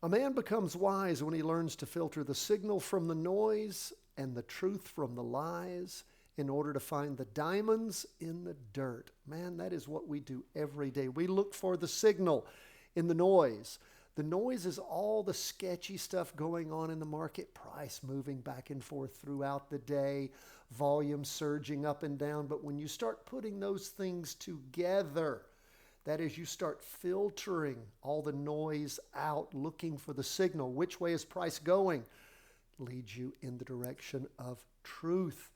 A man becomes wise when he learns to filter the signal from the noise and the truth from the lies in order to find the diamonds in the dirt. Man, that is what we do every day. We look for the signal in the noise. The noise is all the sketchy stuff going on in the market, price moving back and forth throughout the day, volume surging up and down. But when you start putting those things together, that is, you start filtering all the noise out, looking for the signal. Which way is price going? Leads you in the direction of truth,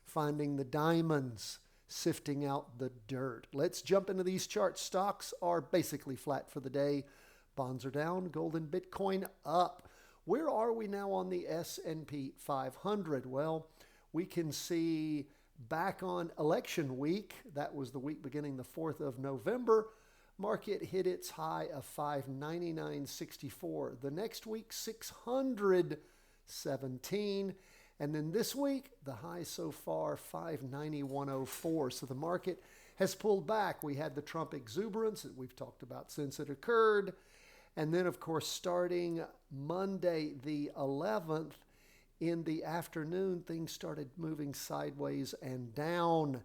finding the diamonds, sifting out the dirt. Let's jump into these charts. Stocks are basically flat for the day. Bonds are down, gold and Bitcoin up. Where are we now on the S&P 500? Well, we can see back on election week, that was the week beginning the 4th of November, market hit its high of 599.64. The next week, 617. And then this week, the high so far, 591.04. So the market has pulled back. We had the Trump exuberance that we've talked about since it occurred. And then, of course, starting Monday the 11th, in the afternoon, things started moving sideways and down.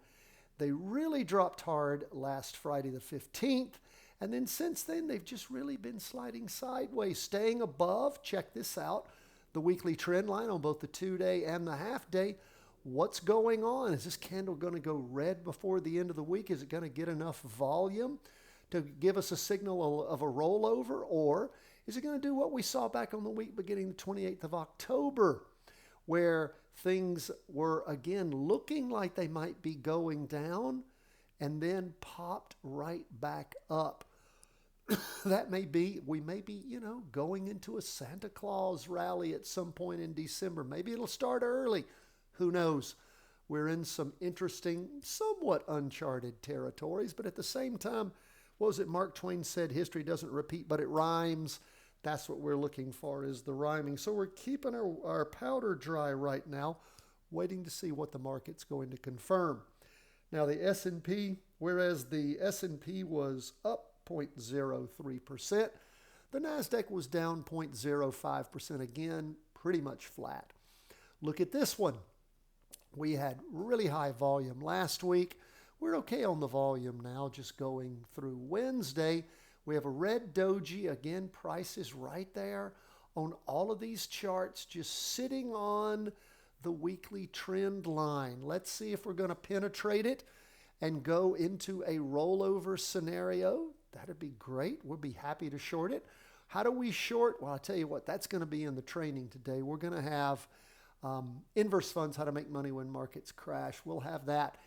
They really dropped hard last Friday the 15th. And then since then, they've just really been sliding sideways, staying above. Check this out. The weekly trend line on both the 2-day and the half-day. What's going on? Is this candle going to go red before the end of the week? Is it going to get enough volume to give us a signal of a rollover? Or is it going to do what we saw back on the week beginning the 28th of October, where things were, again, looking like they might be going down and then popped right back up? That may be, we may be, going into a Santa Claus rally at some point in December. Maybe it'll start early. Who knows? We're in some interesting, somewhat uncharted territories, but at the same time, what was it Mark Twain said? History doesn't repeat, but it rhymes. That's what we're looking for, is the rhyming. So we're keeping our powder dry right now, waiting to see what the market's going to confirm. Now the S&P, whereas the S&P was up 0.03%, the NASDAQ was down 0.05%, again, pretty much flat. Look at this one. We had really high volume last week. We're okay on the volume now, just going through Wednesday. We have a red doji. Again, price is right there on all of these charts, just sitting on the weekly trend line. Let's see if we're going to penetrate it and go into a rollover scenario. That'd be great. We'll be happy to short it. How do we short? Well, I'll tell you what, that's going to be in the training today. We're going to have inverse funds, how to make money when markets crash. We'll have that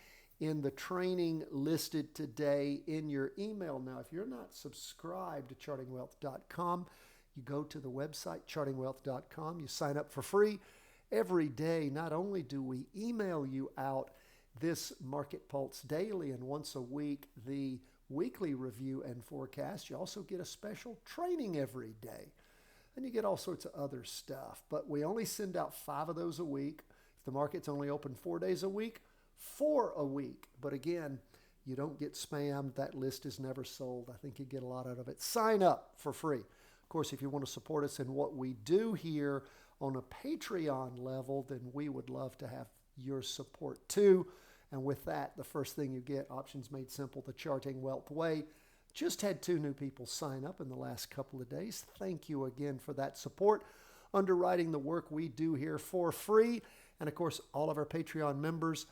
in the training listed today in your email. Now, if you're not subscribed to chartingwealth.com, you go to the website, chartingwealth.com. You sign up for free. Every day, not only do we email you out this Market Pulse daily, and once a week, the weekly review and forecast, you also get a special training every day. And you get all sorts of other stuff. But we only send out 5 of those a week. If the market's only open 4 days a week, 4 a week. But again, you don't get spammed. That list is never sold. I think you get a lot out of it. Sign up for free. Of course, if you want to support us in what we do here on a Patreon level, then we would love to have your support too. And with that, the first thing you get, Options Made Simple, the Charting Wealth Way. Just had 2 new people sign up in the last couple of days. Thank you again for that support. Underwriting the work we do here for free. And of course, all of our Patreon members,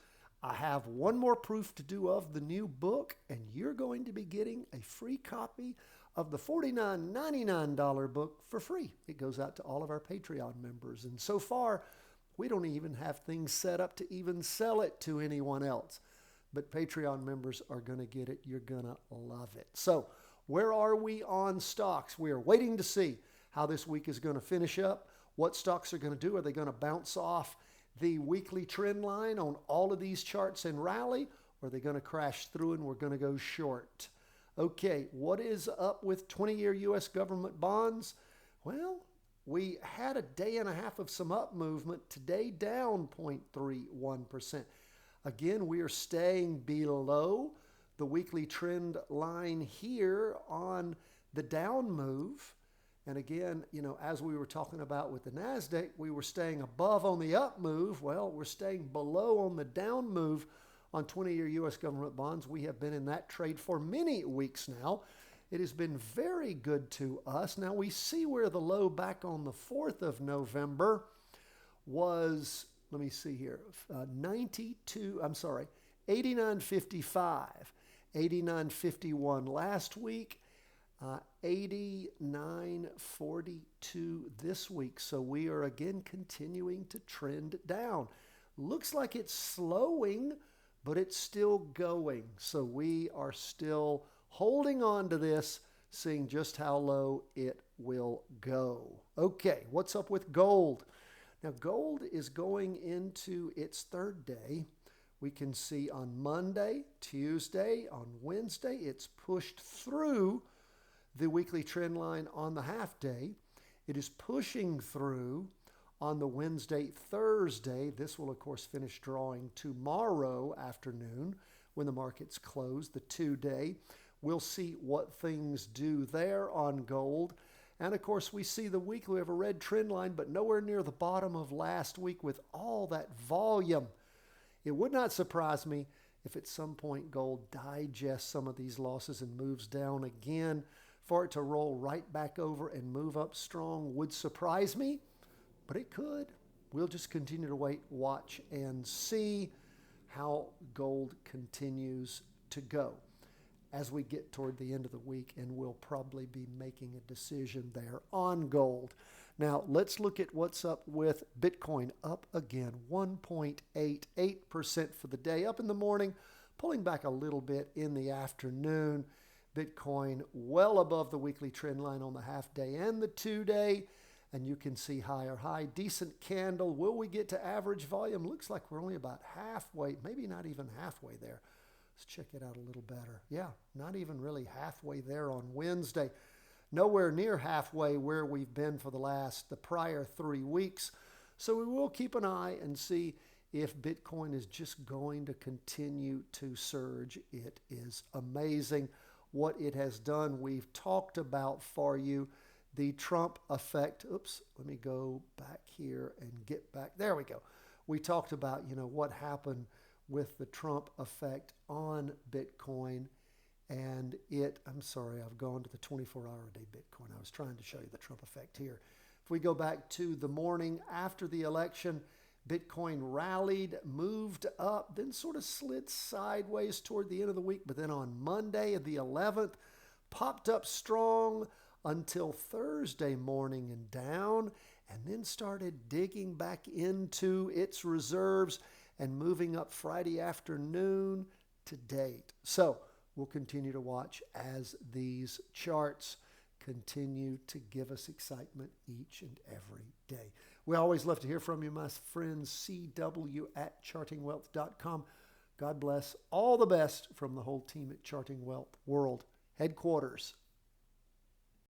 I have one more proof to do of the new book, and you're going to be getting a free copy of the $49.99 book for free. It goes out to all of our Patreon members. And so far, we don't even have things set up to even sell it to anyone else. But Patreon members are going to get it. You're going to love it. So where are we on stocks? We are waiting to see how this week is going to finish up, what stocks are going to do. Are they going to bounce off the weekly trend line on all of these charts and rally? Or are they going to crash through and we're going to go short? Okay, what is up with 20-year U.S. government bonds? Well, we had a day and a half of some up movement. Today, down 0.31%. Again, we are staying below the weekly trend line here on the down move. And again, as we were talking about with the NASDAQ, we were staying above on the up move. Well, we're staying below on the down move on 20-year U.S. government bonds. We have been in that trade for many weeks now. It has been very good to us. Now we see where the low back on the 4th of November was, let me see here, 89.55, 89.51 last week, 89.42 this week. So we are again continuing to trend down. Looks like it's slowing, but it's still going. So we are still holding on to this, seeing just how low it will go. Okay, what's up with gold? Now, gold is going into its third day. We can see on Monday, Tuesday, on Wednesday, it's pushed through the weekly trend line on the half day. It is pushing through on the Wednesday, Thursday. This will, of course, finish drawing tomorrow afternoon when the markets close, the 2-day. We'll see what things do there on gold. And of course, we see the weekly. We have a red trend line, but nowhere near the bottom of last week with all that volume. It would not surprise me if at some point gold digests some of these losses and moves down again. For it to roll right back over and move up strong would surprise me, but it could. We'll just continue to wait, watch, and see how gold continues to go as we get toward the end of the week, and we'll probably be making a decision there on gold. Now, let's look at what's up with Bitcoin. Up again, 1.88% for the day. Up in the morning, pulling back a little bit in the afternoon. Bitcoin well above the weekly trend line on the half day and the 2-day, and you can see higher high. Decent candle. Will we get to average volume? Looks like we're only about halfway, maybe not even halfway there. Let's check it out a little better. Yeah, not even really halfway there on Wednesday. Nowhere near halfway where we've been for the prior 3 weeks. So we will keep an eye and see if Bitcoin is just going to continue to surge. It is amazing what it has done. We've talked about for you the Trump effect. Oops, let me go back here and get back. There we go. We talked about, what happened with the Trump effect on Bitcoin. And I'm sorry, I've gone to the 24-hour-a-day Bitcoin. I was trying to show you the Trump effect here. If we go back to the morning after the election, Bitcoin rallied, moved up, then sort of slid sideways toward the end of the week. But then on Monday, the 11th, popped up strong until Thursday morning and down, and then started digging back into its reserves and moving up Friday afternoon to date. So we'll continue to watch as these charts continue to give us excitement each and every day. We always love to hear from you, my friends. CW@chartingwealth.com. God bless. All the best from the whole team at Charting Wealth World Headquarters.